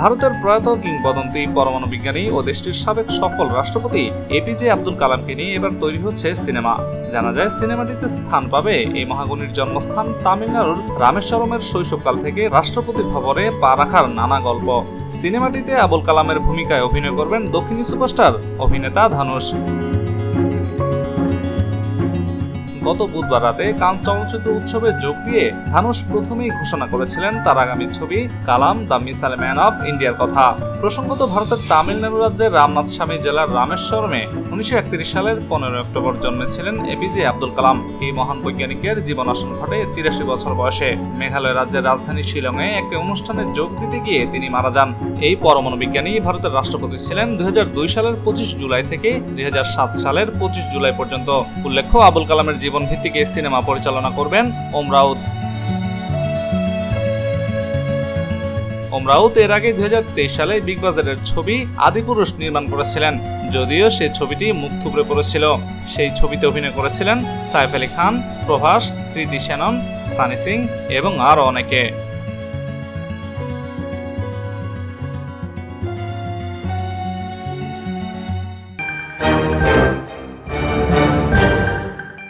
ভারতের প্রয়াত কিংবদন্তি পরমাণু বিজ্ঞানী ও দেশটির সাবেক সফল রাষ্ট্রপতি এপিজে আব্দুল কালামকে নিয়ে এবার তৈরি হচ্ছে সিনেমা। জানা যায় সিনেমাটিতে স্থান পাবে এই মহাগুণীর জন্মস্থান তামিলনাড়ুর রামেশ্বরমের শৈশবকাল থেকে রাষ্ট্রপতি ভবনে পা রাখার নানা গল্প। সিনেমাটিতে আবুল কালামের ভূমিকায় অভিনয় করবেন দক্ষিণী সুপারস্টার অভিনেতা ধানুষ। গত বুধবার রাতে কান চলচ্চিত্র উৎসবে যোগ দিয়ে ধানুষ প্রথমেই ঘোষণা করেছিলেন তার আগামী ছবি কালাম দ্য মিসাইল ম্যান অফ ইন্ডিয়ার কথা। প্রসঙ্গত, ভারতের তামিলনাড়ু রাজ্যের রামনাথস্বামী জেলার রামেশ্বরমে 1931 সালের 15 অক্টোবর জন্মেছিলেন এপিজে আব্দুল কালাম। এই মহান বৈজ্ঞানিকের জীবনাশন ঘটে 83 বছর বয়সে। মেঘালয় রাজ্যের রাজধানী শিলংয়ে একটি অনুষ্ঠানে যোগ দিতে গিয়ে তিনি মারা যান। এই পরমাণু বিজ্ঞানী ভারতের রাষ্ট্রপতি ছিলেন 2002 সালের 25 জুলাই থেকে 2007 সালের 25 জুলাই পর্যন্ত। উল্লেখ্য, আবুল কালামের জীবন ভিত্তিক এই সিনেমা পরিচালনা করবেন ওম রাউত। এর আগে 2023 সালে বিগ বাজেটের ছবি আদিপুরুষ নির্মাণ করেছিলেন, যদিও সেই ছবিটি মুখ থুবড়ে পড়েছিল। সেই ছবিতে অভিনয় করেছিলেন সাইফ আলী খান, প্রভাস, কৃতি শ্যানন, সানি সিং এবং আরও অনেকে।